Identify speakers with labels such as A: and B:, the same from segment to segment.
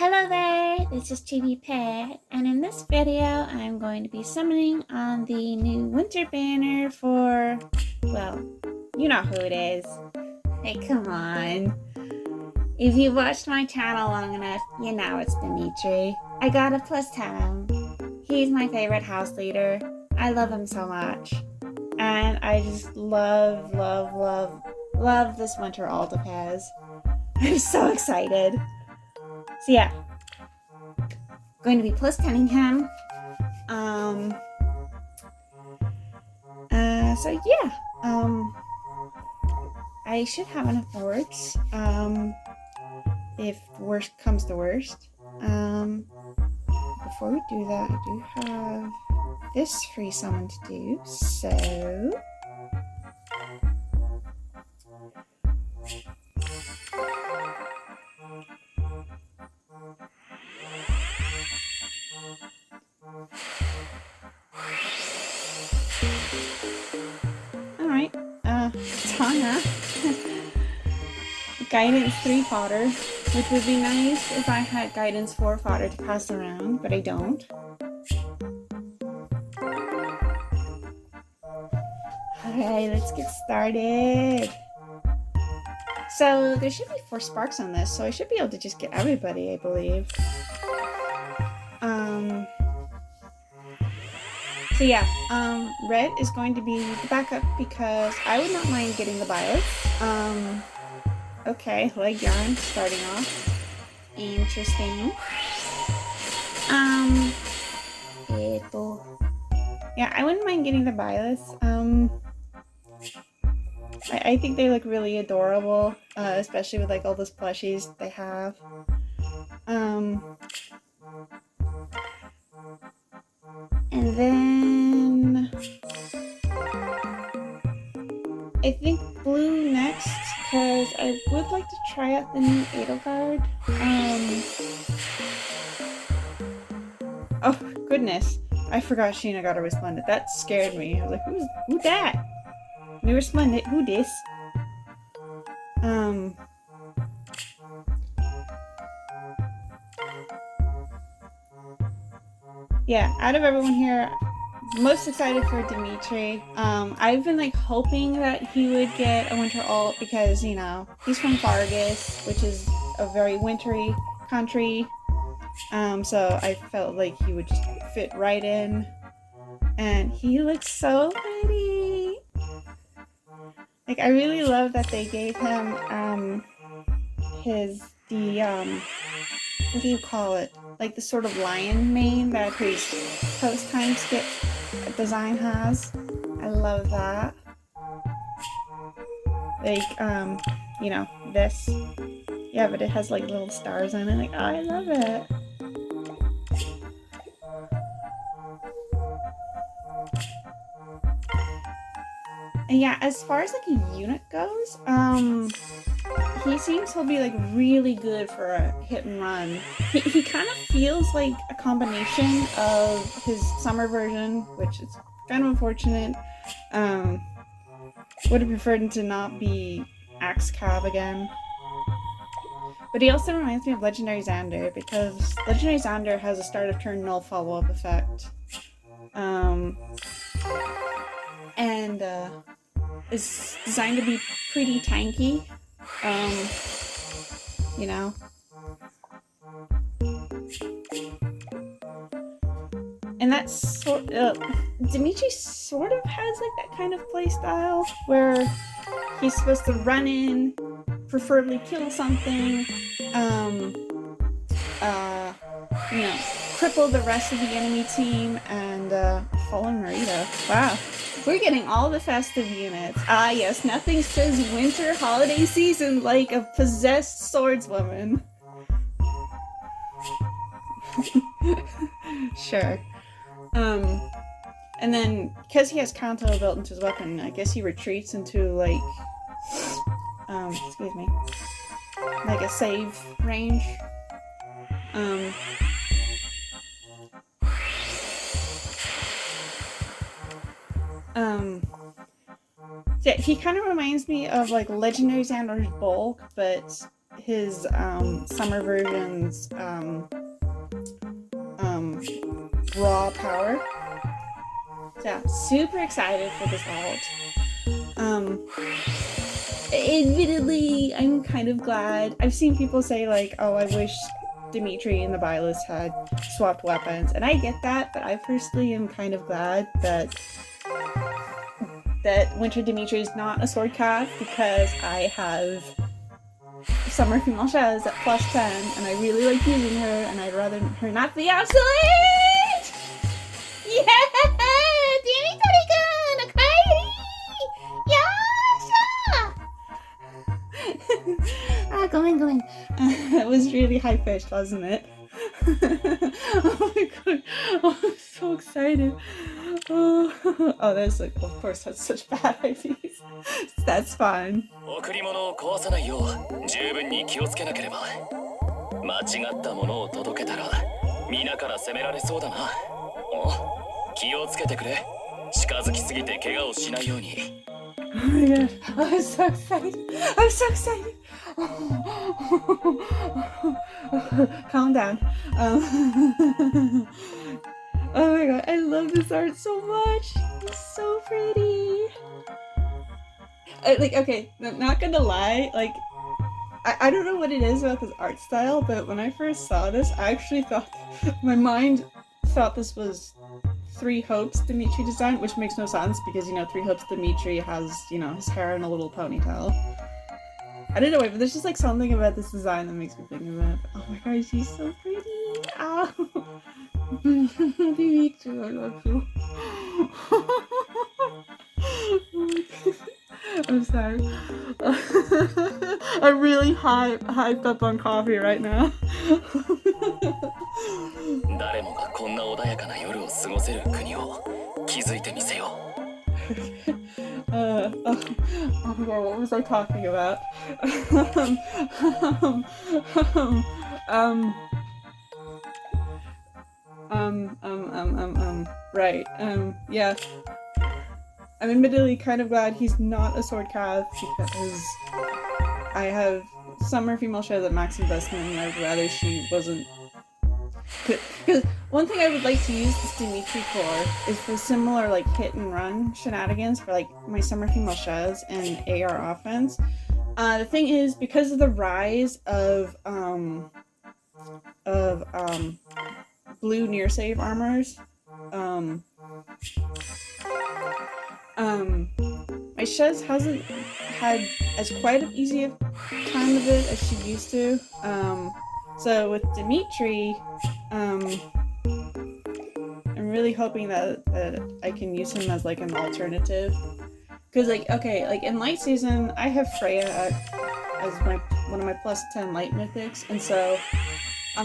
A: Hello there, this is Chibi Pet, and in this video I'm going to be summoning on the new winter banner for, well, you know who it is. Hey, come on. If you've watched my channel long enough, you know it's Dimitri. I got a plus 10. He's my favorite house leader. I love him so much. And I just love this winter Altapaz. I'm so excited. So yeah, going to be plus 10ing him. So yeah, I should have enough orbs, if worst comes to worst. Before we do that, I do have this free summon to do, so... Alright, Tana. Guidance 3 fodder, which would be nice if I had guidance 4 fodder to pass around, but I don't. Alright, let's get started. So there should be 4 sparks on this, so I should be able to just get everybody, I believe. So yeah, red is going to be the backup because I would not mind getting the violets. Okay, leg yarn starting off. Interesting. Yeah, I wouldn't mind getting the violets. I think they look really adorable, especially with like all those plushies they have. And then I think blue next, because I would like to try out the new Edelgard. Oh goodness, I forgot Sheena got a Resplendent. That scared me. I was like, who's that? New Resplendent, who this? Yeah, out of everyone here, most excited for Dimitri. I've been like hoping that he would get a winter alt because, you know, he's from Fargus, which is a very wintry country. So I felt like he would just fit right in. And he looks so pretty. Like, I really love that they gave him, what do you call it? Like the sort of lion mane that his post-time skip design has. I love that. Like, you know, this. Yeah, but it has like little stars on it. Like, oh, I love it. And yeah, as far as like a unit goes, he seems he'll be like really good for a hit and run. He kind of feels like a combination of his summer version, which is kind of unfortunate. Would have preferred him to not be Axe Cab again. But he also reminds me of Legendary Xander, because Legendary Xander has a start of turn null follow-up effect. And is designed to be pretty tanky. You know. And that's Dimitri sort of has like that kind of play style where he's supposed to run in, preferably kill something, you know, cripple the rest of the enemy team, and Fallen Marita. Wow. We're getting all the festive units. Ah yes, nothing says winter holiday season like a possessed swordswoman. Sure. And then, because he has Kanto built into his weapon, I guess he retreats into, like, excuse me, like a save range. Yeah, he kind of reminds me of, like, Legendary Xander's Bulk, but his summer version's raw power. So yeah, super excited for this alt. Admittedly, I'm kind of glad. I've seen people say like, oh, I wish Dimitri and the Byleth had swapped weapons, and I get that, but I personally am kind of glad that Winter Dimitri is not a sword calf, because I have Summer Female Shez at +10, and I really like using her, and I'd rather her not be obsolete! Yeah! Dimitri-kun! Okay! Yasha! Go in. That was really high-pitched, wasn't it? Oh my god. Oh, I'm so excited. Oh, that's like, of course, that's such bad IPs. That's fine.
B: 贈り物を壊さないよう十分に気をつけなければ。間違ったものを届けたら皆から責められそうだな。お、気をつけてくれ。近づきすぎて怪我をしないように。
A: Oh my god, I'm so excited. I'm so excited. Calm down. Oh my god, I love this art so much. It's so pretty. Okay, not gonna lie, like, I don't know what it is about this art style, but when I first saw this, I actually thought, my mind thought this was Three Hopes Dimitri design, which makes no sense because, you know, Three Hopes Dimitri has, you know, his hair in a little ponytail. I don't know, but there's just like something about this design that makes me think of it. Oh my gosh, she's so pretty. Ow. Dimitri, I love you. I'm sorry. I'm really hyped up on coffee right now.
B: 誰もがこんな穏やかな夜を過ごせる国を築いてみせよう。
A: Oh my god, what was I talking about? Right, yeah. I'm admittedly kind of glad he's not a sword calf, because I have Summer Female Shez at max investment, and I'd rather she wasn't. Because one thing I would like to use this Dimitri for is for similar like hit and run shenanigans for like my Summer Female Shez and AR offense. The thing is, because of the rise of blue near save armors, my Shez hasn't had as quite as easy a time of it as she used to. So with Dimitri, I'm really hoping that I can use him as like an alternative. Because like, okay, like in light season, I have Freya as one of my +10 light mythics, and so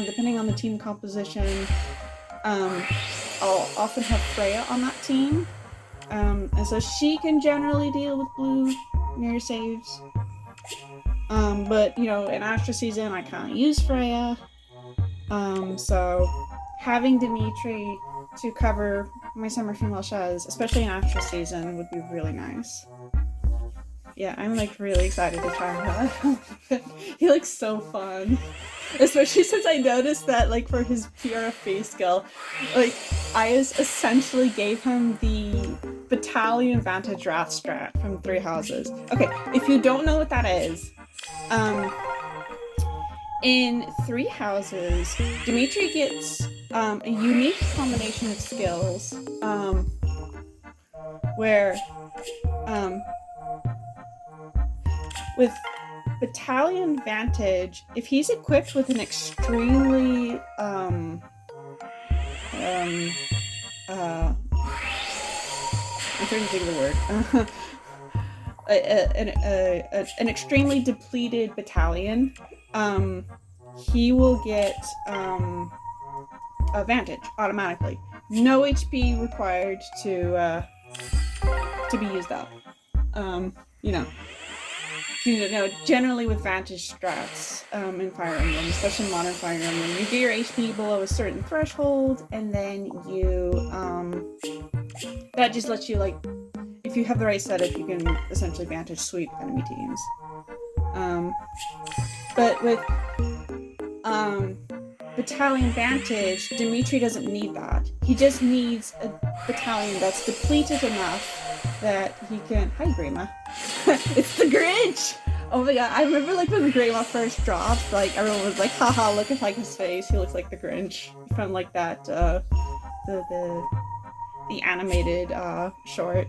A: depending on the team composition, I'll often have Freya on that team. And so she can generally deal with blue near saves. But you know, in Astra season I can't use Freya. So having Dimitri to cover my Summer Female Shez, especially in Astra season, would be really nice. Yeah, I'm like really excited to try him out. He looks so fun. Especially since I noticed that like for his PRF face skill, like I essentially gave him the Battalion Vantage Wrath strat from Three Houses. Okay, if you don't know what that is, in Three Houses, Dimitri gets a unique combination of skills where with Battalion Vantage, if he's equipped with an extremely I'm trying to think of the word. An extremely depleted battalion, he will get a Vantage automatically. No HP required to be used up. You know, generally with Vantage strats in Fire Emblem, especially Modern Fire Emblem, you get your HP below a certain threshold, and then you that just lets you, like, if you have the right setup, you can essentially Vantage sweep enemy teams. But with Battalion Vantage, Dimitri doesn't need that. He just needs a battalion that's depleted enough that he can... Hi, Grima. It's the Grinch! Oh my god, I remember like when the Grima first dropped, like everyone was like, haha, look at like his face, he looks like the Grinch. From like that, the animated short.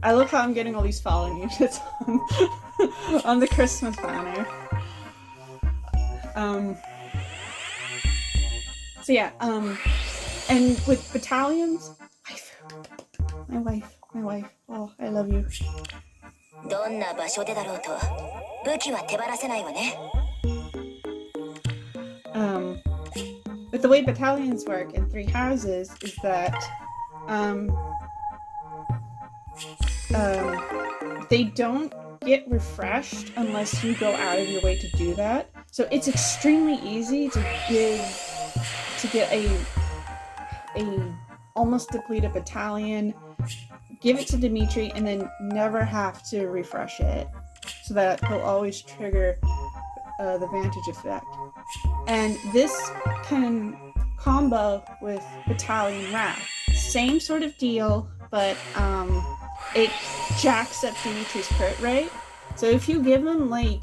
A: I love how I'm getting all these fallen units on the Christmas banner. So yeah, and with battalions, my wife, oh, I love you. But the way battalions work in Three Houses is that they don't get refreshed unless you go out of your way to do that. So it's extremely easy to get a almost depleted battalion, give it to Dimitri, and then never have to refresh it, so that he'll always trigger the Vantage effect. And this can combo with Battalion Wrath. Same sort of deal, but it jacks up Dimitri's crit rate. So if you give him like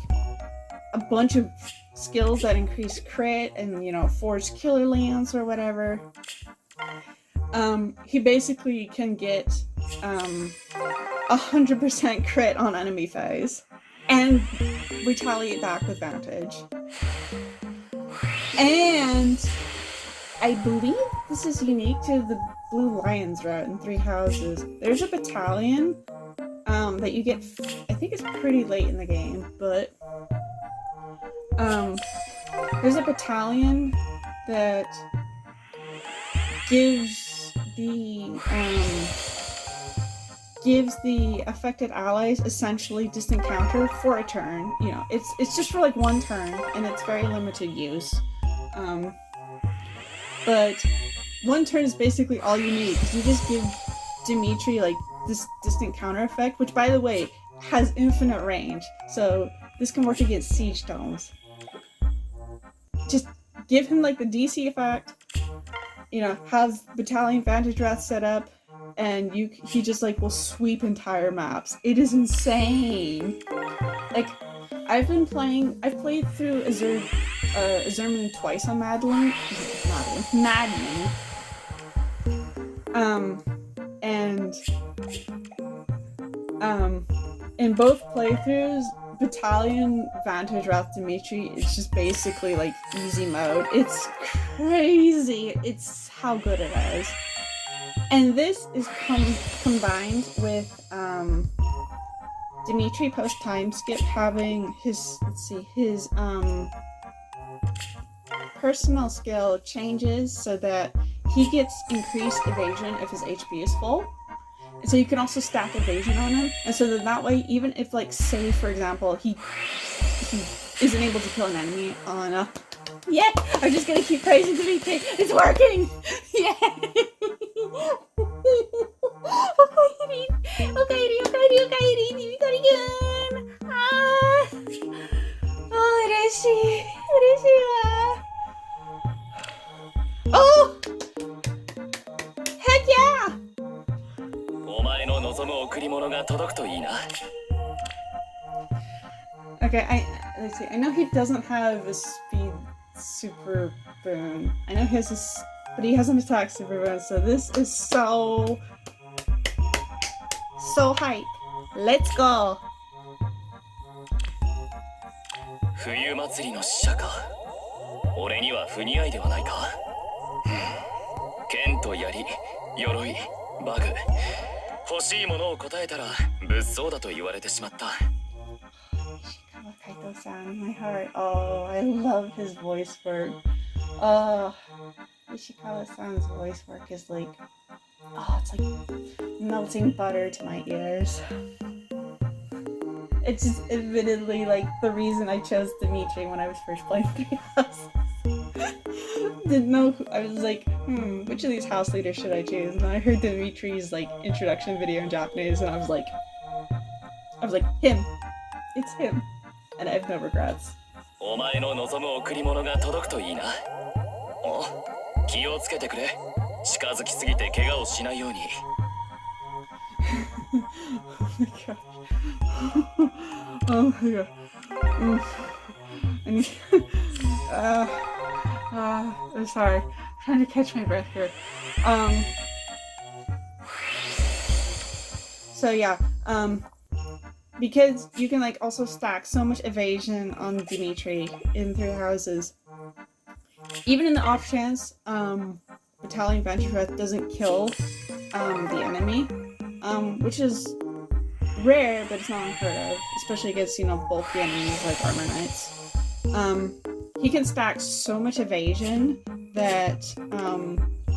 A: a bunch of skills that increase crit and, you know, Forge Killer Lance or whatever, he basically can get 100% crit on enemy phase and retaliate back with Vantage. And I believe this is unique to the Blue Lions route in Three Houses. There's a battalion that you get, I think it's pretty late in the game, but there's a battalion that gives the affected allies essentially distant counter for a turn. You know, it's just for like one turn, and it's very limited use. But one turn is basically all you need, because you just give Dimitri like this distant counter effect, which by the way has infinite range, so this can work against siege domes. Just give him like the DC effect, you know, have Battalion Vantage Wrath set up, and he just like will sweep entire maps. It is insane. Like, I've played through Azurman twice on Madden. And in both playthroughs, Battalion Vantage Wrath Dimitri is just basically like easy mode. It's crazy. It's how good it is. And this is combined with Dimitri post time skip having his personal skill changes so that he gets increased evasion if his HP is full. And so you can also stack evasion on him. And so that way, even if, like, say, for example, he isn't able to kill an enemy on a... Yeah! I'm just gonna keep praising Dimitri! It's working! Yeah! Oh! Heck yeah! Okay, let's see. I know he doesn't have a speed super boon. I know he has but he has an attack super boon, so this is so hype. Let's go!
B: 冬祭りの使者か。俺には不似合いではないか。剣と槍、鎧、バグ。欲しいものを答えたら物騒だと言われてしまった。
A: Kaito-san, my heart. Oh, I love his voice work. Ishikawa-san's voice work is like, it's like melting butter to my ears. It's just admittedly like the reason I chose Dimitri when I was first playing Three Houses. Didn't know I was like, which of these house leaders should I choose? And then I heard Dimitri's like introduction video in Japanese, and I was like, I was like, him. It's him. And I have no regrets.
B: お前の望む贈り物が届くといいな。お、気をつけてくれ。近づきすぎて怪我をしないように。
A: Oh my god. I need. I'm sorry. I'm trying to catch my breath here. So yeah. Because you can like also stack so much evasion on Dimitri in 3 houses. Even in the off chance, Battalion Venture doesn't kill the enemy, which is rare, but it's not unheard of, especially against, you know, bulky enemies like Armor Knights. He can stack so much evasion that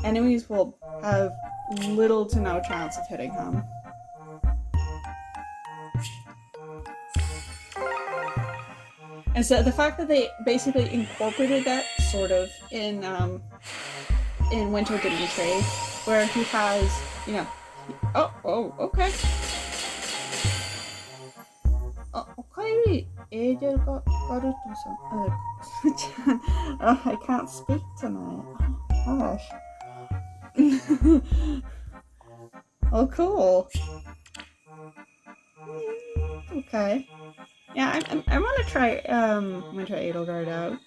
A: enemies will have little to no chance of hitting him. And so the fact that they basically incorporated that sort of in Winter Dimitri, where he has, you know, okay. Okay, I can't speak tonight. Oh, gosh. Oh, cool. Okay. Yeah, I want to try Winter Edelgard out.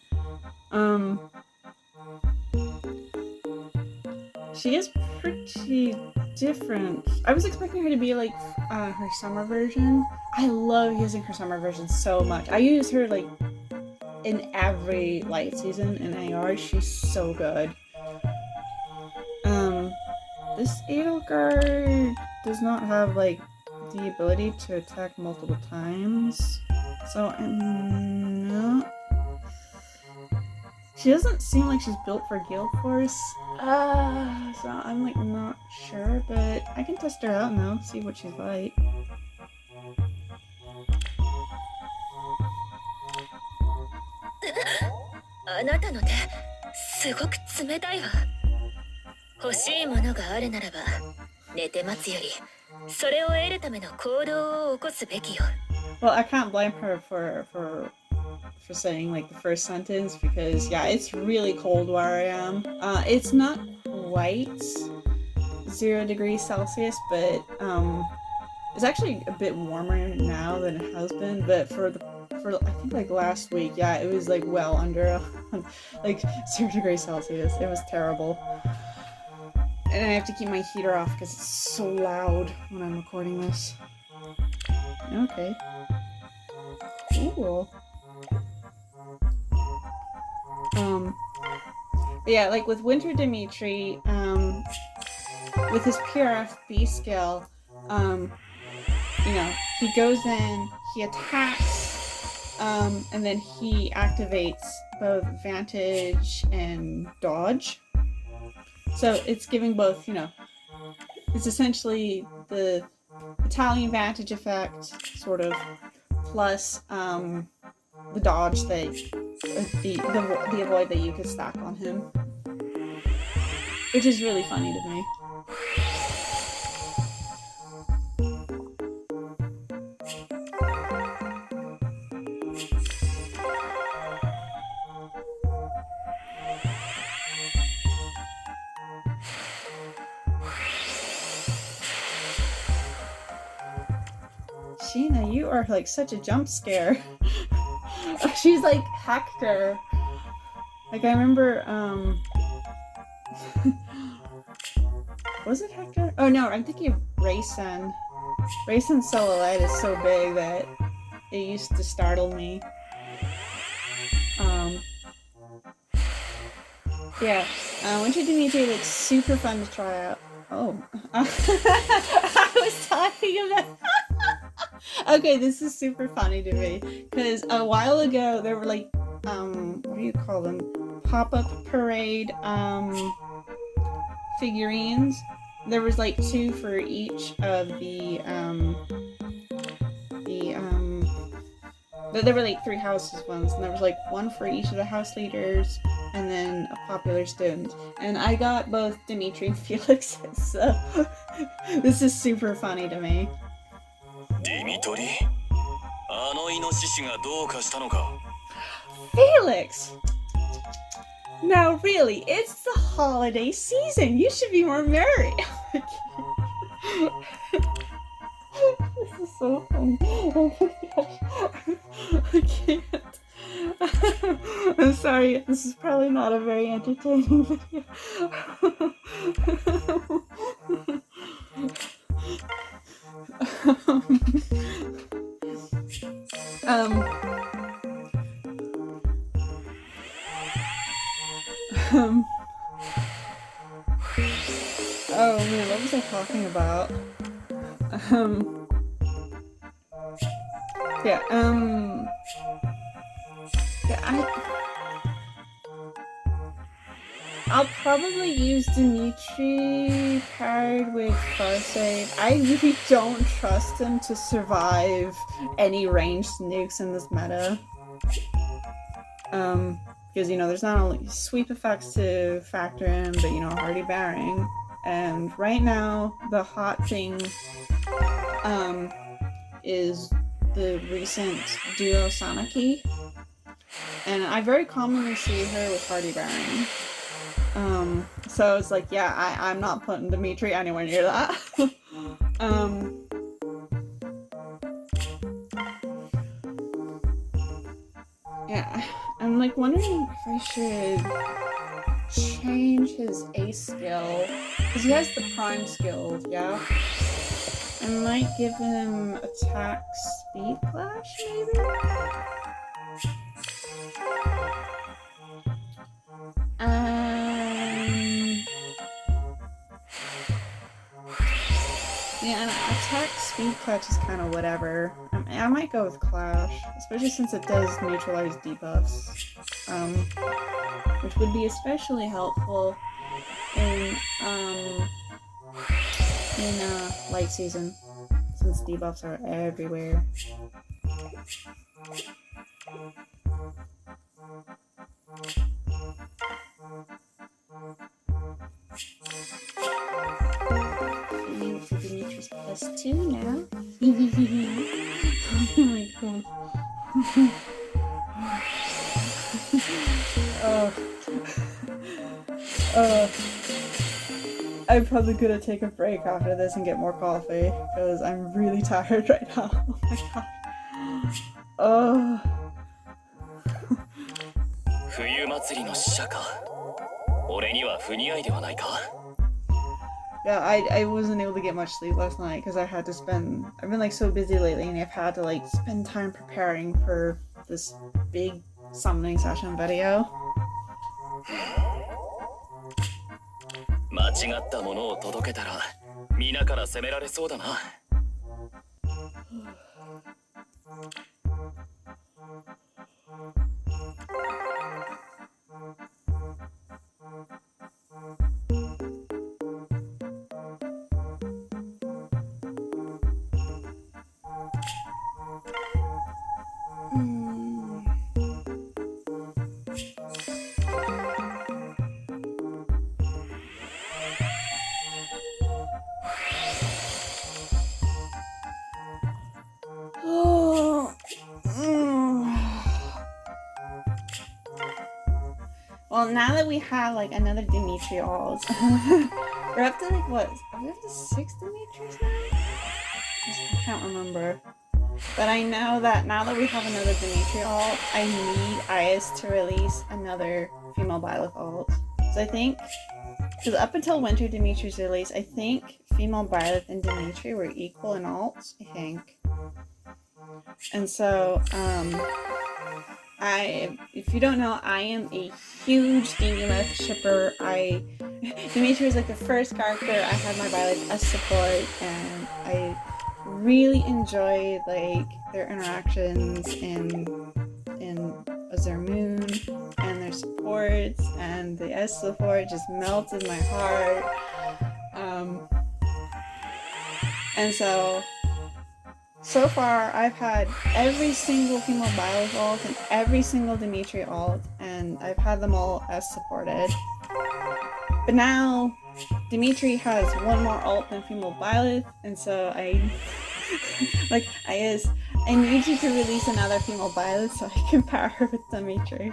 A: She is pretty different. I was expecting her to be like her summer version. I love using her summer version so much. I use her like in every light season in AR. She's so good. This Edelgard does not have like the ability to attack multiple times. So I'm not. She doesn't seem like she's built for Guild Force. So I'm like not sure, but I can test her out now, see what she's like. Well, I can't blame her for saying like the first sentence, because yeah, it's really cold where I am. It's not quite 0 degrees Celsius, but it's actually a bit warmer now than it has been. But for I think like last week, yeah, it was like well under like 0 degrees Celsius. It was terrible. And I have to keep my heater off because it's so loud when I'm recording this. Okay. Cool. Yeah, like with Winter Dimitri, with his PRFB skill, you know, he goes in, he attacks, and then he activates both Vantage and Dodge. So it's giving both, you know, it's essentially the Battalion Vantage effect, sort of, plus the dodge that the avoid that you could stack on him, which is really funny to me. Sheena, you are like such a jump scare. She's like Hector. Like I remember, was it Hector? Oh no, I'm thinking of Rayson. Rayson's silhouette is so big that it used to startle me. Yeah, Winter Dimitri looks super fun to try out. Oh, I was talking about. Okay, this is super funny to me because a while ago there were like what do you call them, pop-up parade figurines. There was like 2 for each of there were like 3 houses ones, and there was like 1 for each of the house leaders and then a popular student, and I got both Dimitri and Felix, so this is super funny to me.
B: ディミトリ、あのイノシシがどうかしたのか。
A: Felix! Now really, it's the holiday season. You should be more merry. This is so funny. Oh my gosh. I can't. I'm sorry, this is probably not a very entertaining video. Oh man, what was I talking about? Yeah, I'll probably use Dimitri paired with Farsight. I really don't trust him to survive any ranged nukes in this meta. Because, you know, there's not only sweep effects to factor in, but, you know, hardy bearing. And right now, the hot thing, is the recent duo Sanaki. And I very commonly see her with hardy bearing. So it's like, yeah, I'm not putting Dimitri anywhere near that. Yeah, I'm like wondering if I should change his ace skill, because he has the prime skill, yeah? I might give him attack speed clash, maybe? Yeah, and attack speed clutch is kind of whatever. I might go with Clash, especially since it does neutralize debuffs, which would be especially helpful in light season, since debuffs are everywhere. For Dimitri's +2 now. Oh my god. I'm probably gonna take a break after this and get more coffee, because I'm really tired right now. Oh my gosh. Oh.
B: 冬祭りの使者か。俺には不似合いではないか。
A: Yeah, I wasn't able to get much sleep last night because I've been like so busy lately, and I've had to like spend time preparing for this big summoning session video.
B: 間違ったものを届けたら皆から責められそうだな。
A: Well, now that we have like another Dimitri ult, we're up to like what? Are we up to 6 Dimitris now? I can't remember. But I know that now that we have another Dimitri ult, I need Is to release another female Byleth ult. So I think, because up until Winter Dimitri's release, I think female Byleth and Dimitri were equal in ults, I think. And so, if you don't know, I am a huge Demolith shipper. Dimitri was like the first character I had my Byleth as support, and I really enjoyed like their interactions in Azure Moon and their supports, and the S support just melted my heart. And so far, I've had every single female Byleth ult and every single Dimitri ult, and I've had them all as supported. But now, Dimitri has one more ult than female Byleth, and so Like, I need you to release another female Byleth so I can pair her with Dimitri.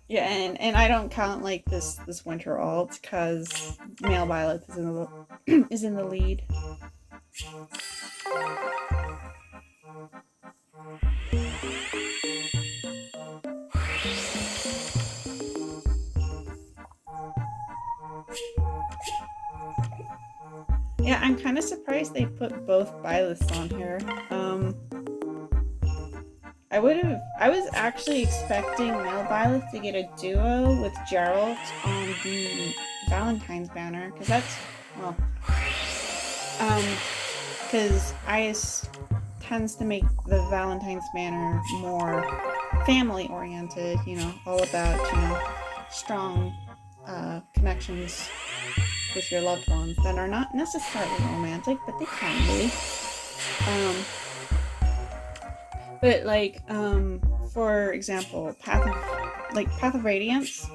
A: Yeah, and I don't count like this winter alt because male Byleth is in the lead. Yeah, I'm kind of surprised they put both Byleths on here. I was actually expecting male Byleth to get a duo with Geralt on the Valentine's banner, because that's, well, because Ice tends to make the Valentine's banner more family oriented, you know, all about, you know, strong connections with your loved ones that are not necessarily romantic, but they can be. But like, for example, Path of Radiance,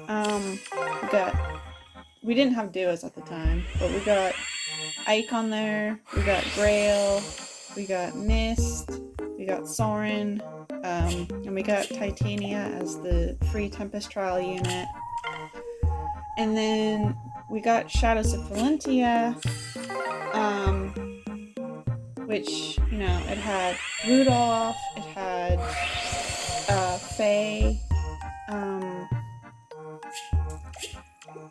A: we didn't have duos at the time, but we got Ike on there, we got Grail, we got Mist, we got Soren, and we got Titania as the free Tempest Trial unit. And then we got Shadows of Valentia, which, you know, it had Rudolph, it had Faye,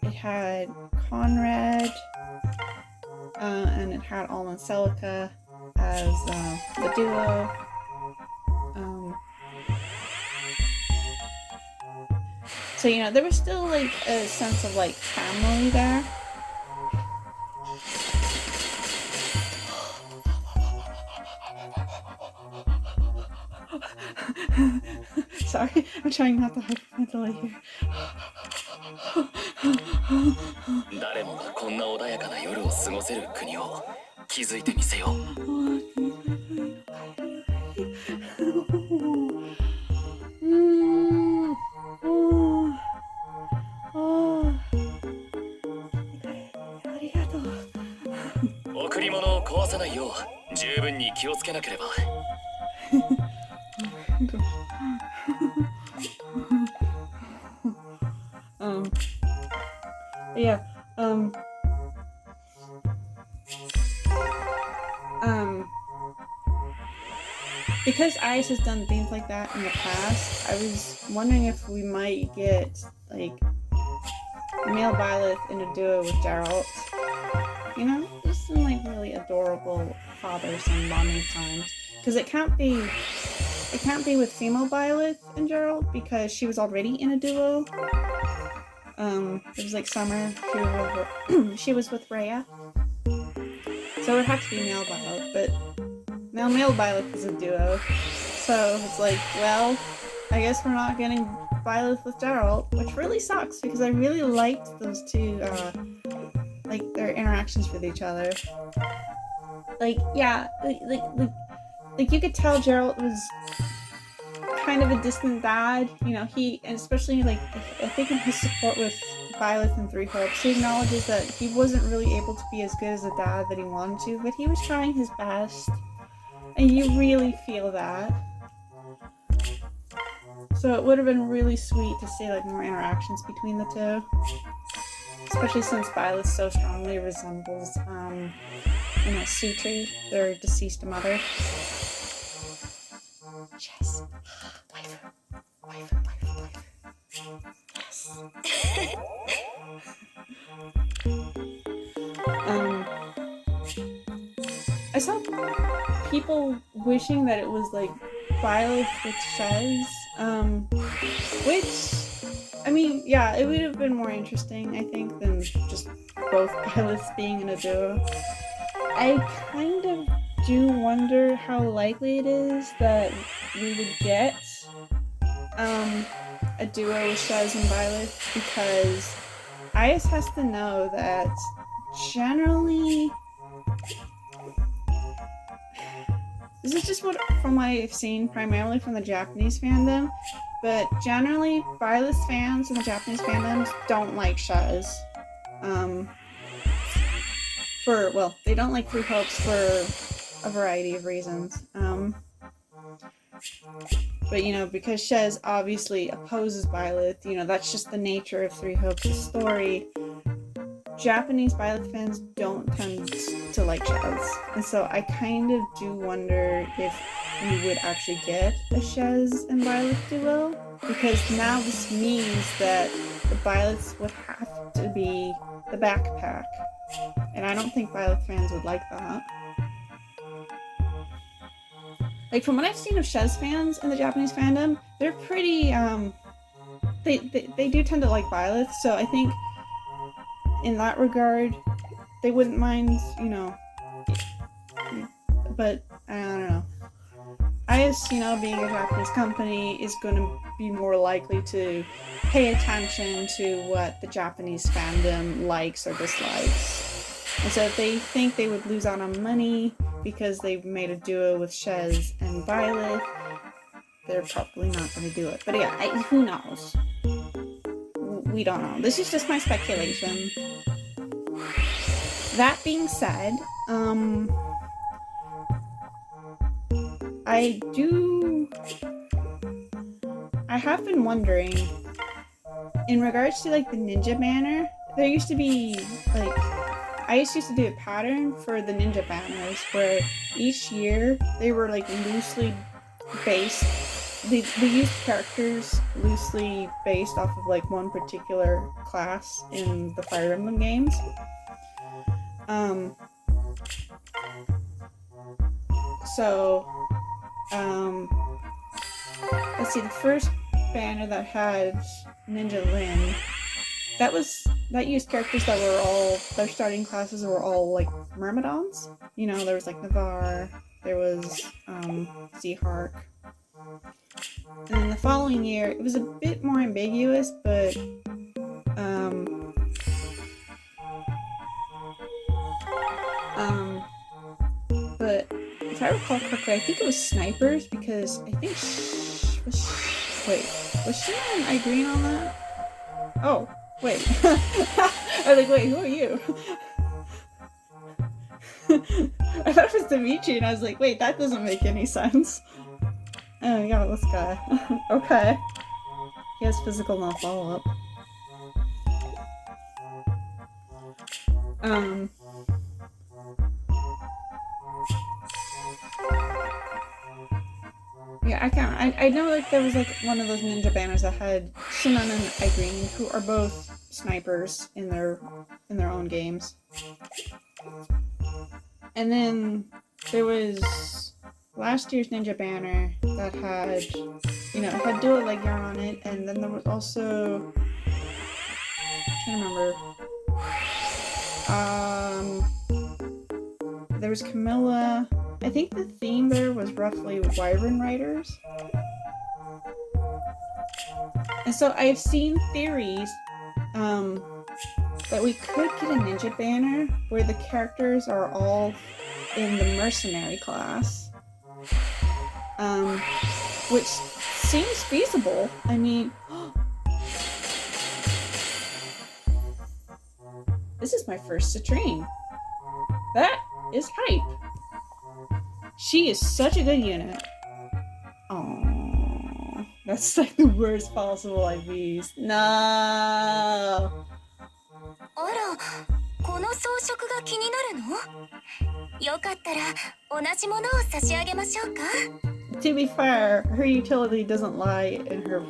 A: it had Conrad, and it had Alma Celica as the duo. So, you know, there was still like a sense of like family there. Sorry, I'm trying not to hyperventilate here.
B: 誰もがこんな穏やかな夜を過ごせる国を築いてみせよう。贈り物を壊さないよう十分に気をつけなければ。
A: Yeah. Because Ice has done things like that in the past, I was wondering if we might get like male Byleth in a duo with Geralt. You know, just some like really adorable father-son bonding times. Because it can't be with female Byleth and Geralt because she was already in a duo. It was like summer. She was with Rhea, so it would have to be male Byleth, but now male Byleth is a duo, so it's like, well, I guess we're not getting Byleth with Geralt, which really sucks because I really liked those two, like their interactions with each other. Like, yeah, like you could tell Geralt was kind of a distant dad, you know, and especially like I think in his support with Byleth and Three Hopes, he acknowledges that he wasn't really able to be as good as a dad that he wanted to, but he was trying his best, and you really feel that. So it would have been really sweet to see like more interactions between the two, especially since Byleth so strongly resembles, you know, Sutri, their deceased mother. Yes. Waifu. Yes. I saw people wishing that it was like Byleth with Shez, which, I mean, yeah, it would have been more interesting, I think, than just both Byleths being in a duo. I kind of do wonder how likely it is that we would get a duo with Shez and Byleth, because Ias has to know that generally, this is just from what I've seen primarily from the Japanese fandom, but generally Byleth fans in the Japanese fandoms don't like Shez. for, well, they don't like Three Hopes for a variety of reasons. But, you know, because Shez obviously opposes Byleth, you know, that's just the nature of Three Hopes' story. Japanese Byleth fans don't tend to like Shez. And so I kind of do wonder if we would actually get a Shez and Byleth duo. Because now this means that the Byleths would have to be the backpack. And I don't think Byleth fans would like that. Like, from what I've seen of Shez fans in the Japanese fandom, they're pretty, they do tend to like Byleth, so I think in that regard, they wouldn't mind, you know, but I don't know. IS, you know, being a Japanese company, is going to be more likely to pay attention to what the Japanese fandom likes or dislikes. And so if they think they would lose out on money because they've made a duo with Shez and Byleth, they're probably not going to do it. But yeah, who knows? We don't know. This is just my speculation. That being said, I have been wondering, in regards to like the ninja banner, there used to be like, I used to do a pattern for the ninja banners where each year they were like loosely based, they used characters loosely based off of like one particular class in the Fire Emblem games. Let's see, the first banner that had Ninja Lin, that used characters that were all, their starting classes were all like Myrmidons. You know, there was like Navarre, there was Seahark. And then the following year, it was a bit more ambiguous, but if I recall correctly, I think it was snipers, because I think was she and Irene on that? Oh, wait. I was like, wait, who are you? I thought it was Dimitri, and I was like, wait, that doesn't make any sense. Oh, yeah, this guy. Okay. He has physical, no follow-up. Yeah, I know like there was like one of those ninja banners that had Shinon and Irene, who are both snipers in their own games. And then there was last year's ninja banner that had, you know, had Duo Leg Yarn on it, and then there was also, I'm trying to remember, there was Camilla. I think the theme there was roughly Wyvern Riders. And so I've seen theories that we could get a ninja banner where the characters are all in the mercenary class. Which seems feasible. I mean, this is my first Citrine. That is hype. She is such a good unit. Aww. That's like the worst possible IVs. No. To be fair, her utility doesn't lie in her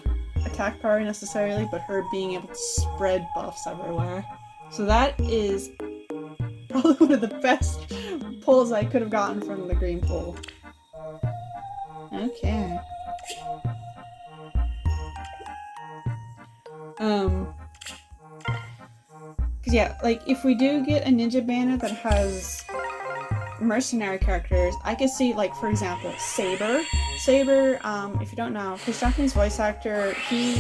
A: attack power necessarily, but her being able to spread buffs everywhere. So that is probably one of the best pulls I could have gotten from the green pool. Okay. Cause yeah, like if we do get a ninja banner that has mercenary characters, I could see like, for example, Saber. Saber, if you don't know, his Japanese voice actor, he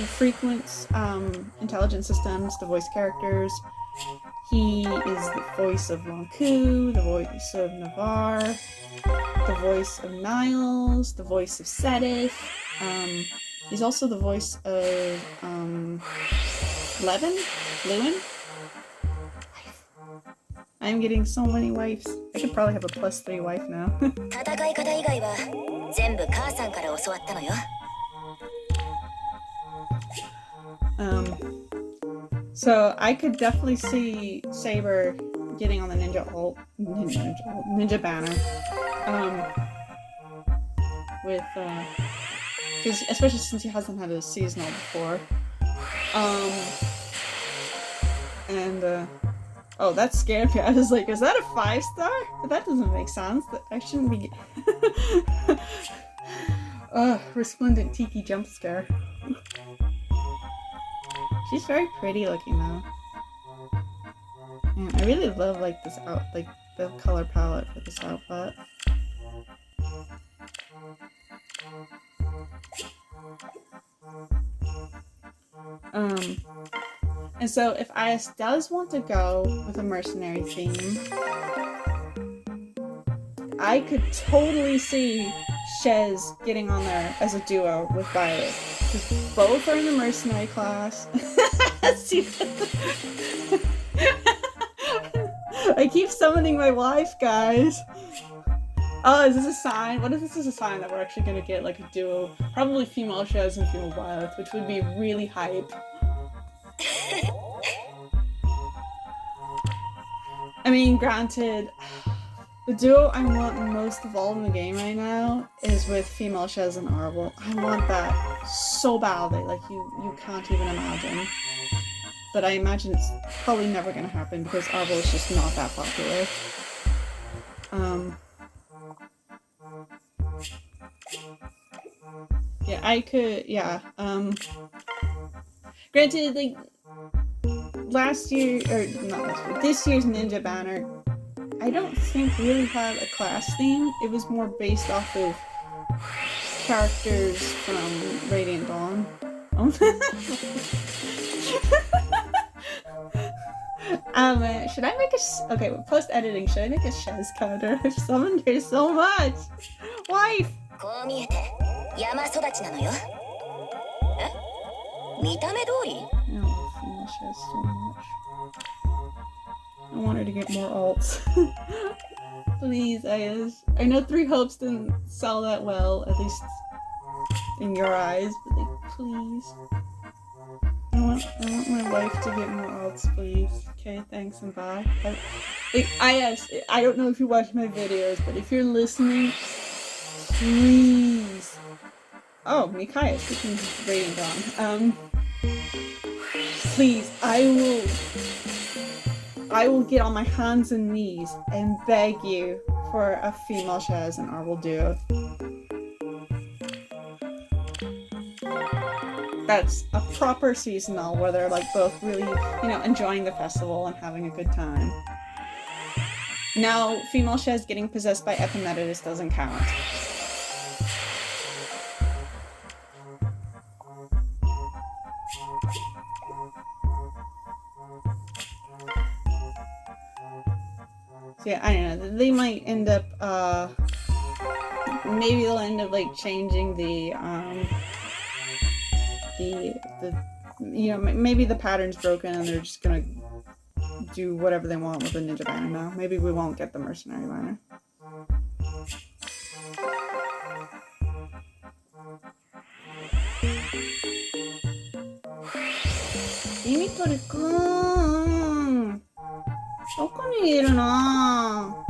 A: frequents intelligent systems, the voice characters. He is the voice of Lonku, the voice of Navarre, the voice of Niles, the voice of Sedith. He's also the voice of Lewin? I'm getting so many wives. I could probably have a +3 wife now.
C: 戦い方以外は全部母さんから教わったのよ。
A: So I could definitely see Saber getting on the ninja banner. With because especially since he hasn't had a seasonal before. Oh, that scared me. I was like, is that a 5-star? But that doesn't make sense. I shouldn't be. Resplendent Tiki jump scare. She's very pretty looking though. Man, I really love like this the color palette for this outfit. And so if IS does want to go with a mercenary theme, I could totally see Shez getting on there as a duo with Violet. Because both are in the mercenary class. I keep summoning my wife, guys. Oh, is this a sign? What if this is a sign that we're actually gonna get like a duo? Probably female Shez and female Violet, which would be really hype. I mean, granted, the duo I want most of all in the game right now is with female Shez and Arbol. I want that so badly, like you can't even imagine. But I imagine it's probably never gonna happen because Arbol is just not that popular. Yeah, I could, yeah. Granted, like, last year, or not last year, this year's Ninja Banner, I don't think really had a class theme. It was more based off of characters from Radiant Dawn. Should I make a okay, post editing, should I make a Shez counter? I've summoned her so much! Wife!
C: こう見えて山育ちなのよ。え？見た目通り？
A: No, female Shez so much. I want her to get more alts. Please, Ayaz. I know 3 Hopes didn't sell that well, at least in your eyes, but like, please. I want my wife to get more alts, please. Okay, thanks and bye. I don't know if you watch my videos, but if you're listening, please. Oh, Mikaya, speaking of Radiant Dawn. Please, I will get on my hands and knees and beg you for a female Shez and Arbol duo. That's a proper seasonal where they're like both really, enjoying the festival and having a good time. Now, female Shez getting possessed by Epimetheus doesn't count. So yeah, I don't know. They might end up, maybe they'll end up like changing maybe the pattern's broken and they're just gonna do whatever they want with the Ninja Banner now. Maybe we won't get the Mercenary Banner. Dimitri-kun! どこにいるの?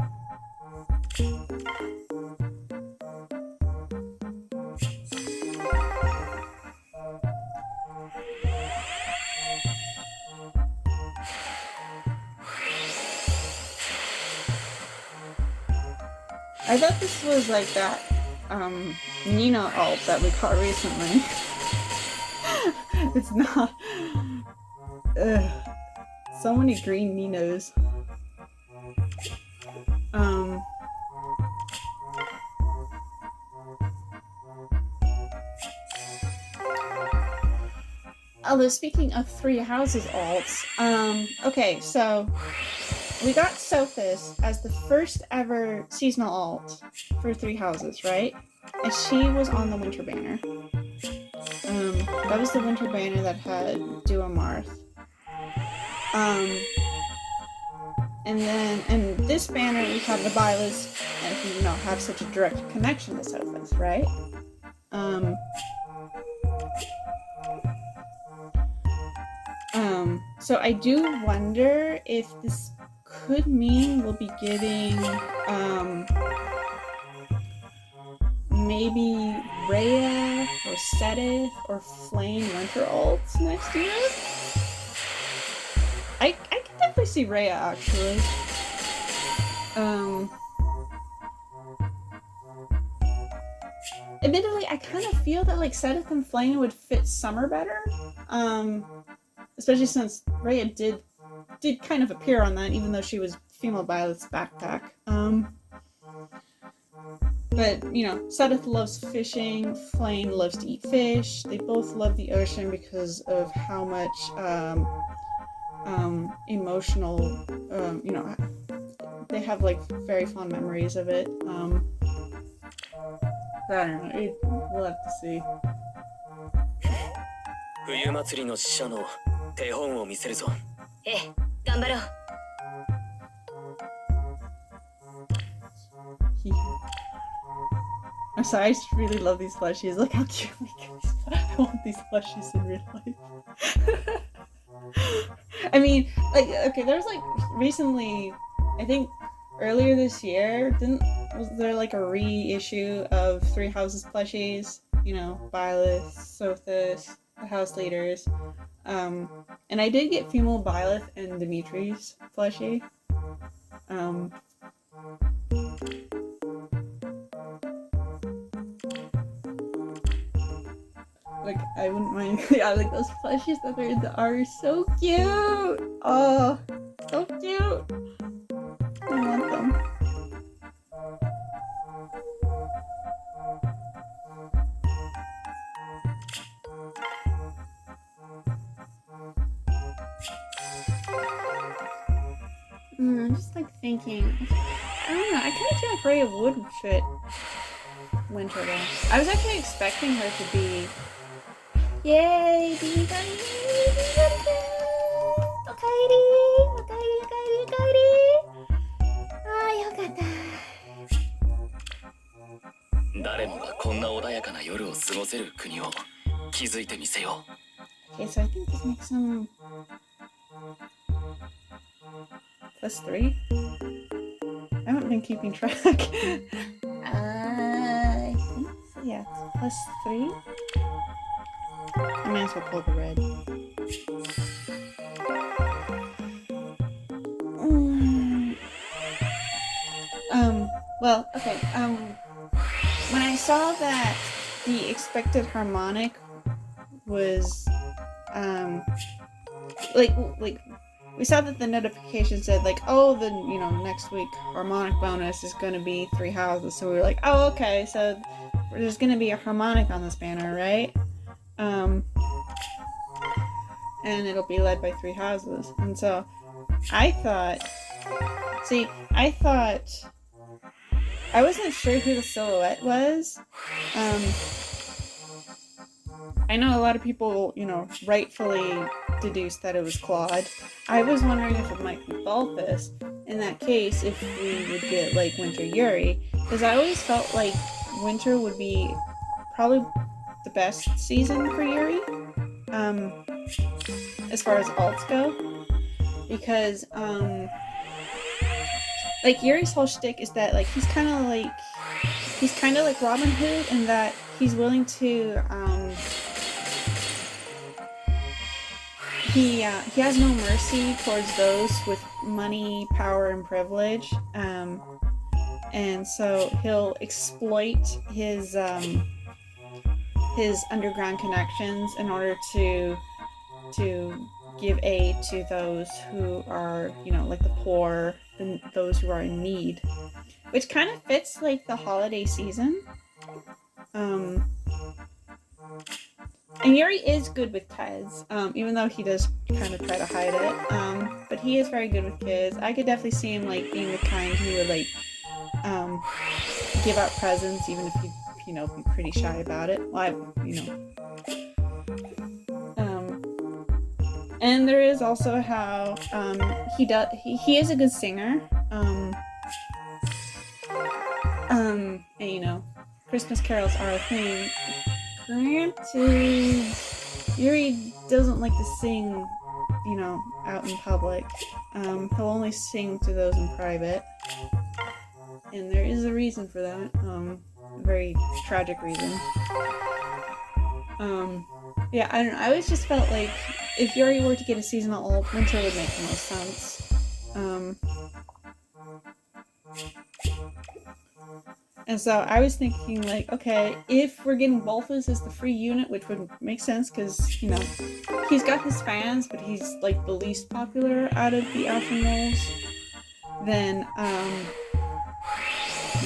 A: I thought this was like that Nina alt that we caught recently. It's not. Ugh. So many green Ninos. Although speaking of 3 houses alts, okay, so we got Sophis as the first ever seasonal alt for 3 houses, right? And she was on the Winter Banner. That was the Winter Banner that had Duo Marth. And then in this banner, we have the Byleth, and you know, have such a direct connection to Sophis, right? So I do wonder if this could mean we'll be getting, maybe Rhea or Sedith or Flame Winter ults next year. I can definitely see Rhea actually. Admittedly, I kind of feel that like Sedith and Flame would fit Summer better. Especially since Rhea did kind of appear on that, even though she was female Violet's backpack. But you know, Sedith loves fishing. Flame loves to eat fish. They both love the ocean because of how much emotional, you know, they have like very fond memories of it. I don't know. We'll have to see.
B: 冬祭りの使者の手本を見せるぞ。
C: ええ、頑張ろう。
A: I'm sorry, I just really love these plushies. Look how cute I want these plushies in real life. I mean, like, okay, there's like recently, I think earlier this year, was there like a reissue of Three Houses plushies? You know, Byleth, Sothis, the house leaders. And I did get female Byleth and Dimitri's plushie. Like, I wouldn't mind. Yeah, like those plushies that are in the art are so cute. Oh, so cute. I want them. I'm just like thinking. I don't know. I kind of feel like Rhea would fit Winter though. I was actually expecting her to be. Yay!
B: 誰もがこんな穏やかな夜を過ごせる国を築いてみせよう。
A: Okay, so I think this makes some +3. I haven't been keeping track. I think so, yeah, it's +3. I might as well pull the red. Well, okay, when I saw that the expected harmonic was, like, we saw that the notification said, like, oh, the, you know, next week harmonic bonus is going to be 3 houses, so we were like, oh, okay, so there's going to be a harmonic on this banner, right? And it'll be led by 3 houses, and so I thought, I wasn't sure who the silhouette was. I know a lot of people, you know, rightfully deduced that it was Claude. I was wondering if it might be Balthus. In that case, if we would get, like, Winter Yuri. Because I always felt like Winter would be probably the best season for Yuri. As far as alts go. Because, like, Yuri's whole shtick is that, like, he's kind of like Robin Hood in that he's willing to, he has no mercy towards those with money, power, and privilege, and so he'll exploit his underground connections in order to give aid to those who are, you know, like the poor and those who are in need, which kind of fits like the holiday season. And Yuri is good with kids, even though he does kind of try to hide it. But he is very good with kids. I could definitely see him like being the kind who would like give out presents, even if he'd, you know, be pretty shy about it. Well, you know. And there is also how he is a good singer. And you know, Christmas carols are a thing. Granted, Yuri doesn't like to sing, you know, out in public. He'll only sing to those in private. And there is a reason for that. A very tragic reason. Yeah, I don't know. I always just felt like if Yuri were to get a seasonal alt, winter would make the most sense. And so I was thinking, like, okay, if we're getting Volfus as the free unit, which would make sense because, you know, he's got his fans, but he's, like, the least popular out of the Alphen roles, then,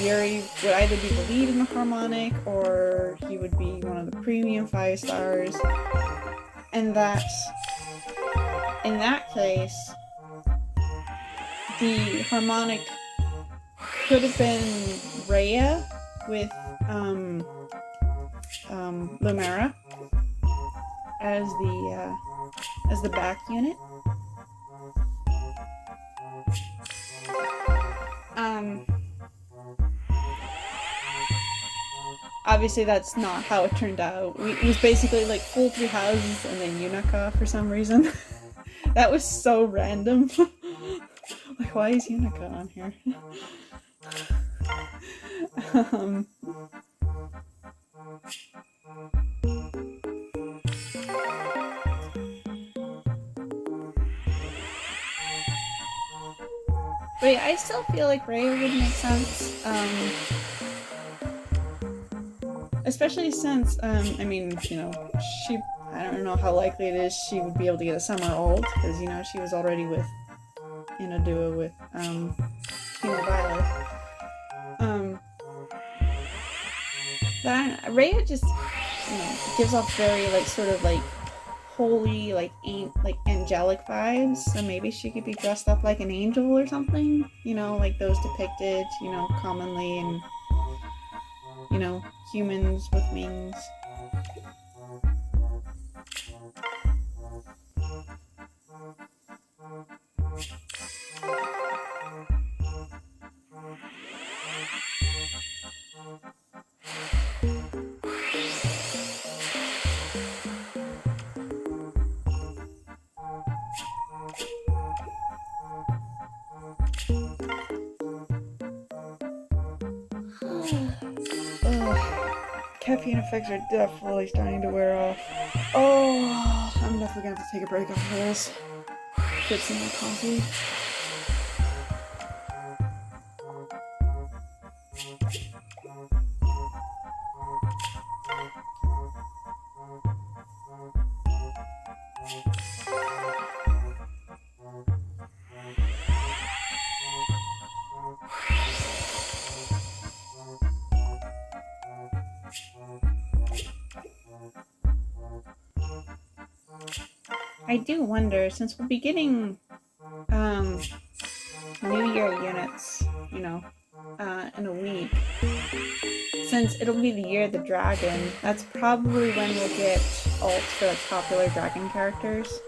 A: Yuri would either be the lead in the Harmonic, or he would be one of the premium 5 stars. And that, in that case, the Harmonic could have been Rhea with Lumera as the back unit. Obviously that's not how it turned out. It was basically like full 3 houses and then Unica for some reason. That was so random. Like, why is Unica on here? But yeah, I still feel like Rhea would make sense. Especially since, I mean, you know, I don't know how likely it is she would be able to get a summer ult, because, you know, she was already in a duo with, Kimo Violet. But I don't know, Rhea just, you know, gives off very, like, sort of, like, holy, like angelic vibes, so maybe she could be dressed up like an angel or something, you know, like those depicted, you know, commonly in, you know, humans with wings. Caffeine effects are definitely starting to wear off. Oh, I'm definitely gonna have to take a break after this. Get some more coffee. I do wonder, since we'll be getting New Year units, you know, in a week, since it'll be the year of the dragon, that's probably when we'll get ults for like popular dragon characters.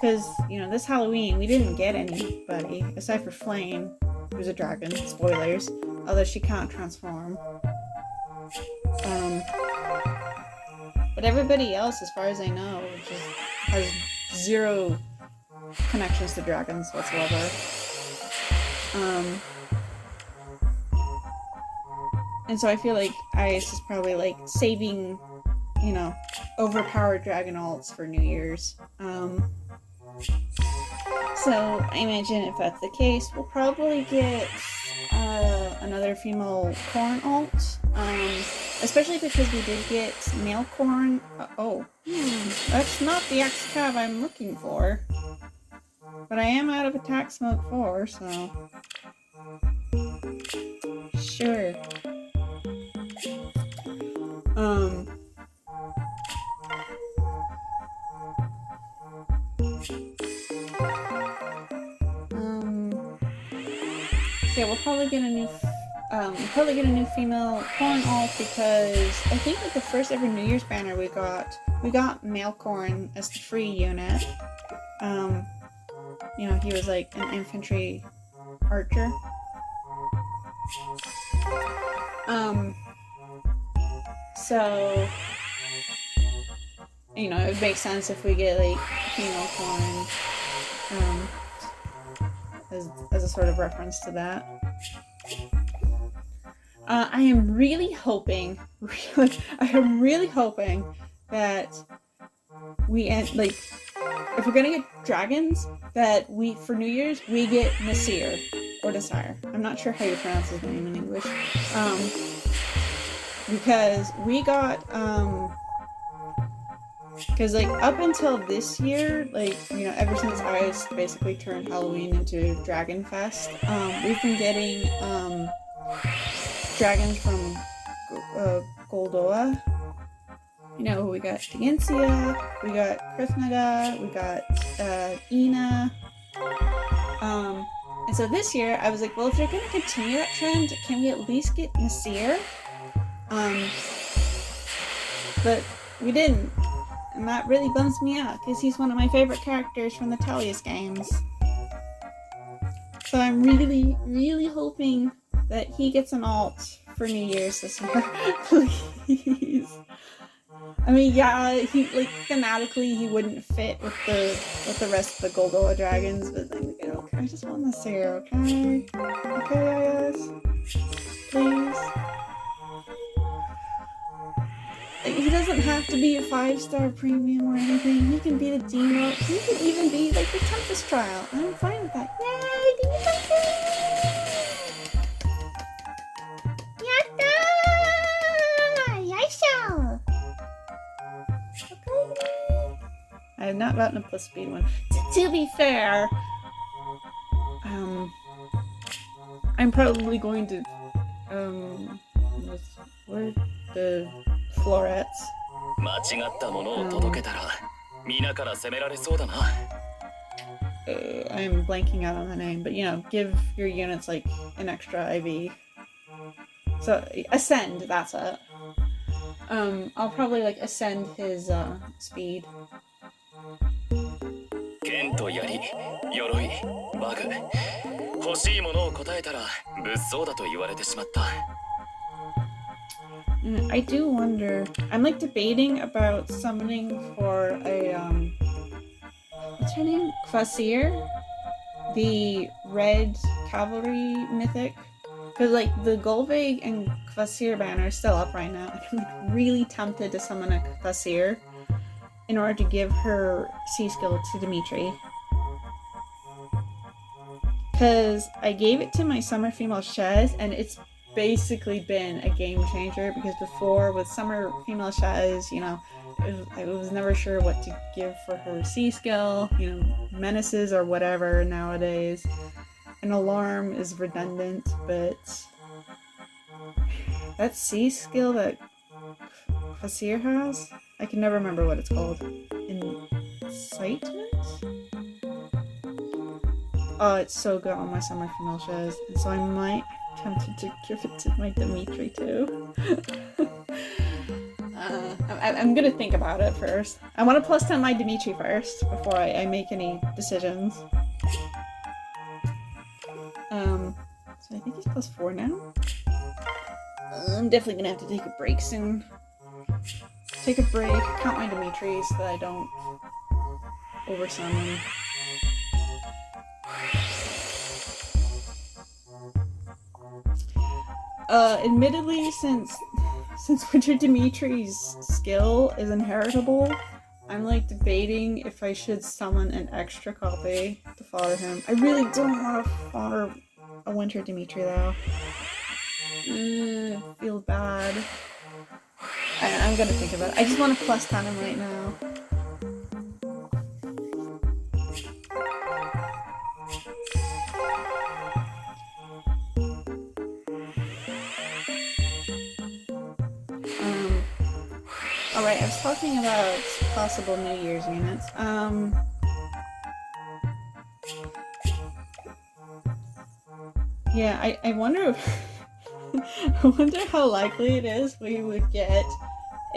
A: Because, you know, this Halloween we didn't get anybody aside for Flame, who's a dragon. Spoilers, although she can't transform. But everybody else, as far as I know, just has 0 connections to dragons whatsoever. And so I feel like Ice is probably like saving, you know, overpowered dragon ults for New Year's. So I imagine if that's the case, we'll probably get another female Corn ult. Especially because we did get male Corn. That's not the X-Cav I'm looking for. But I am out of attack smoke 4, so sure. Yeah, we'll probably get a new probably get a new female corn alt because I think with the first ever New Year's banner we got male corn as the free unit. You know, he was like an infantry archer. So, you know, it would make sense if we get like female corn as a sort of reference to that. I am really hoping that we end, like, if we're gonna get dragons, that we, for New Year's, we get Nasir or Desire. I'm not sure how you pronounce his name in English. Because we got, because like up until this year, like, you know, ever since I basically turned Halloween into Dragon Fest, we've been getting dragons from Goldoa. You know, we got Diancia, we got Krithnaga, we got Ina. And so this year, I was like, well, if they're going to continue that trend, can we at least get Nasir? But we didn't. And that really bums me out, because he's one of my favorite characters from the Talius games. So I'm really, really hoping that he gets an alt for New Year's this year. Please. I mean, yeah, he, like, thematically he wouldn't fit with the rest of the Goldoa dragons, but like, okay, I just want Nasir, okay? Okay, please. He doesn't have to be a 5-star premium or anything. He can be the Demo. He can even be like the Tempest Trial. I'm fine with that. Yay! Yatta! Yaisha! Okay. I have not gotten a plus speed one. To be fair, I'm probably going to where the florets. I'm blanking out on the name, but you know, give your units like an extra IV. So ascend, that's it. I'll probably like ascend his speed.
B: 剣と槍、鎧、バグ、欲しいものを答えたら物騒だと言われてしまった。
A: I do wonder. I'm like debating about summoning for a what's her name? Kvasir, the red cavalry mythic. Because like the Golvig and Kvasir banner is still up right now. I'm like really tempted to summon a Kvasir in order to give her C skill to Dimitri. Because I gave it to my summer female Shez, and it's basically been a game changer, because before with summer female Shez, you know, I was never sure what to give for her C skill, you know, menaces or whatever nowadays. An alarm is redundant, but that C skill that Kvasir has, I can never remember what it's called. Incitement? Oh, it's so good on my summer female Shez, and so I might be tempted to give it to my Dimitri too. I'm gonna think about it first. I want to plus 10 my Dimitri first before I make any decisions. So I think he's plus 4 now. I'm definitely gonna have to take a break soon. Take a break, count my Dimitri so that I don't oversummon. Admittedly, since Winter Dimitri's skill is inheritable, I'm like debating if I should summon an extra copy to fodder him. I really don't want to fodder a Winter Dimitri though. I feel bad. I'm gonna think about it. I just want to plus 10 him right now. Alright, I was talking about possible New Year's units. Yeah, I wonder if I wonder how likely it is we would get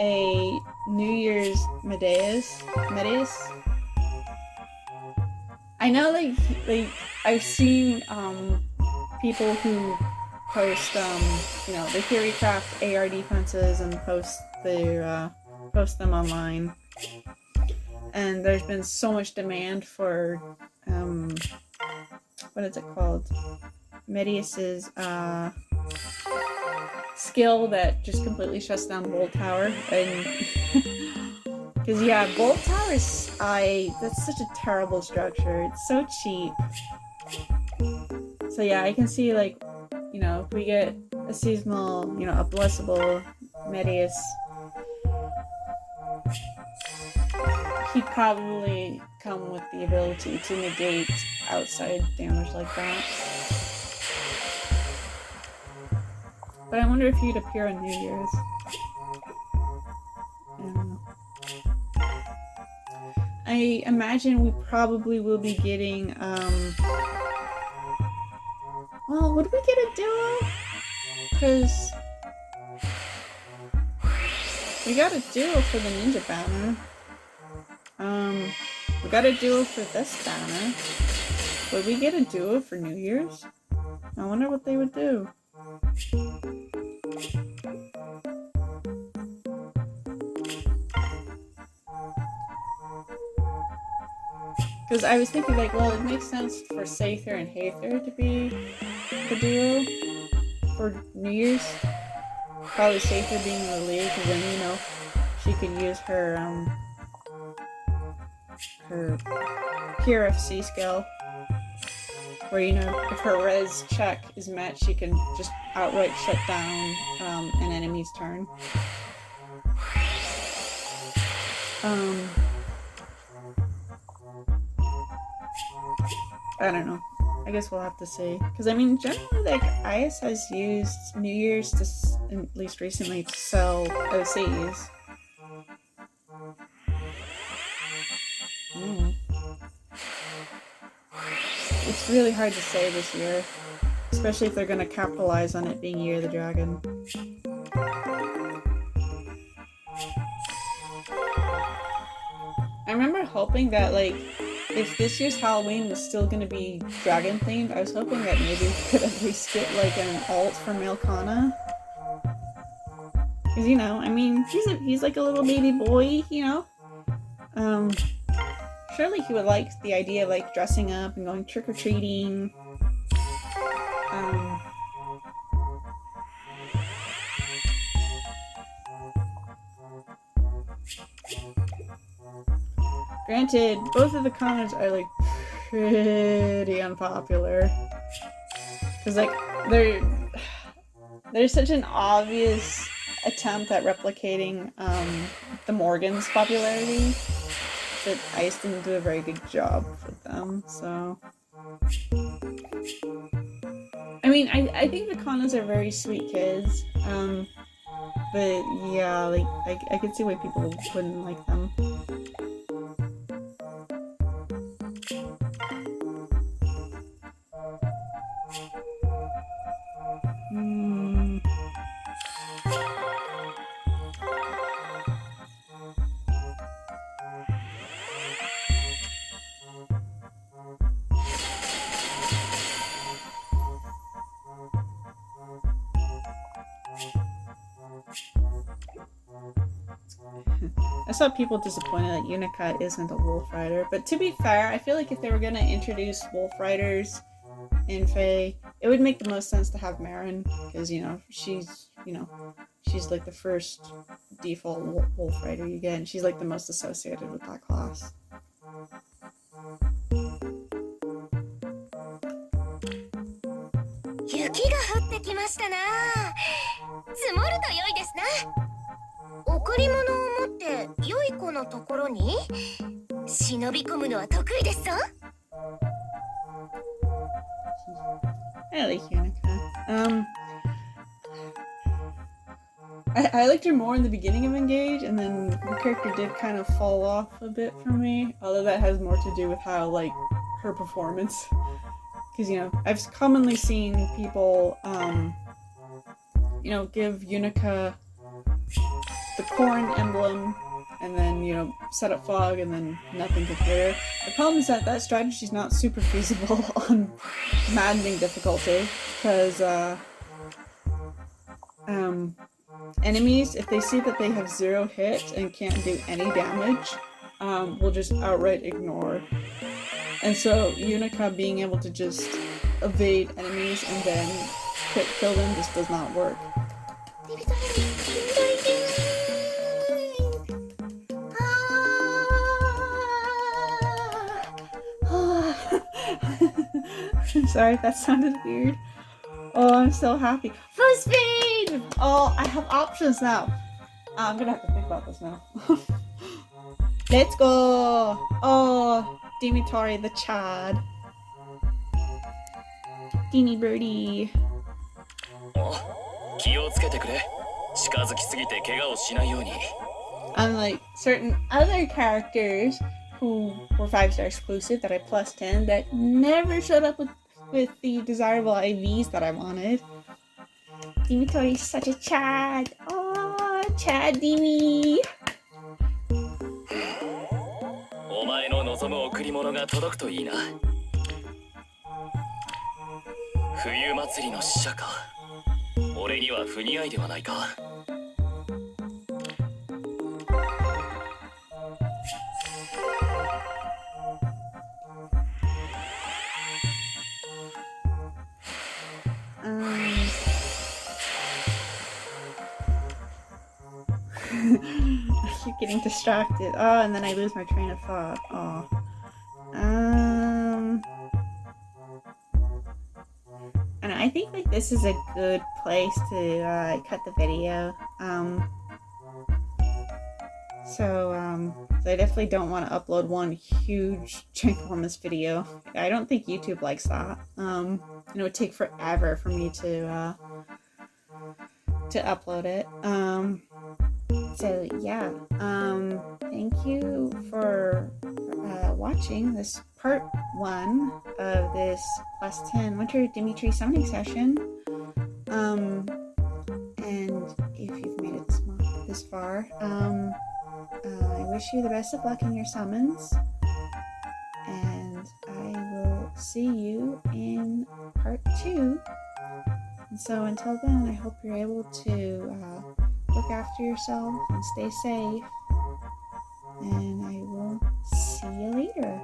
A: a New Year's Medeus. I know, like I've seen people who post the Theorycraft AR defenses and post them online, and there's been so much demand for what is it called? Medeus's skill that just completely shuts down Bolt Tower, and because Bolt Tower is that's such a terrible structure. It's so cheap. So I can see, like, if we get a seasonal, a blessable Medeus, he'd probably come with the ability to negate outside damage like that. But I wonder if he'd appear on New Year's. I don't know. I imagine we probably will be getting, well, would we get a duo? Because we got a duo for the Ninja Banner. We got a duo for this banner. Would we get a duo for New Year's? I wonder what they would do. Because I was thinking, like, well, it makes sense for Sather and Hather to be the duo for New Year's. Probably Sather being the lead, because then, she could use her pure FC skill, where, if her res check is met, she can just outright shut down an enemy's turn. I don't know. I guess we'll have to see. Because, generally, like, IS has used New Year's, at least recently, to sell OCs. It's really hard to say this year. Especially if they're going to capitalize on it being Year of the Dragon. I remember hoping that, like, if this year's Halloween was still going to be dragon themed, I was hoping that maybe we could at least get, like, an alt for Malkana. Because, he's like a little baby boy, surely he would like the idea of, like, dressing up and going trick-or-treating. Granted, both of the comments are, like, pretty unpopular. Because, like, there's such an obvious attempt at replicating the Morgans' popularity that Ice didn't do a very good job with them, so... I think the Kanas are very sweet kids, but yeah, like, I can see why people wouldn't like them. I saw people disappointed that Unica isn't a Wolf Rider, but to be fair, I feel like if they were going to introduce Wolf Riders in Fae, it would make the most sense to have Marin, because, she's like the first default Wolf Rider you get, and she's like the most associated with that class.
C: 雪が降ってきましたな。積もると良いですな。贈り物を持って良い子のところに忍び込むのは得意ですぞ。
A: I like Unica. I liked her more in the beginning of Engage, and then her character did kind of fall off a bit for me. Although that has more to do with how, like, her performance. Because, I've commonly seen people
D: give Unica the corn emblem, and then, set up fog, and then nothing can hit her. The problem is that strategy is not super feasible on maddening difficulty, because enemies, if they see that they have 0 hit and can't do any damage, will just outright ignore. And so Unica being able to just evade enemies and then quick kill them just does not work. I'm sorry if that sounded weird. Oh, I'm so happy. For speed! Oh, I have options now. I'm gonna have to think about this now. Let's go! Oh, Dimitri the Chad. Dini Birdie.
B: 気をつけてくれ。近づきすぎて怪我をしないように。
D: Unlike certain other characters who were 5-star exclusive that I plussed in that never showed up with the desirable IVs that I wanted. Dimitri is such a Chad. Oh, Chad Dimi.
B: お前の望む贈り物が届くといいな。冬祭りの使者か。俺には不似合いではないか。
D: I keep getting distracted. Oh, and then I lose my train of thought. Oh. And I think like this is a good place to cut the video. So I definitely don't want to upload one huge ginormous video. I don't think YouTube likes that. And it would take forever for me to upload it. So yeah, thank you for watching this part 1 of this +10 Winter Dimitri summoning session. And if you've made it this far, I wish you the best of luck in your summons, and I will see you in part 2. And so until then, I hope you're able to look after yourself and stay safe, and I will see you later.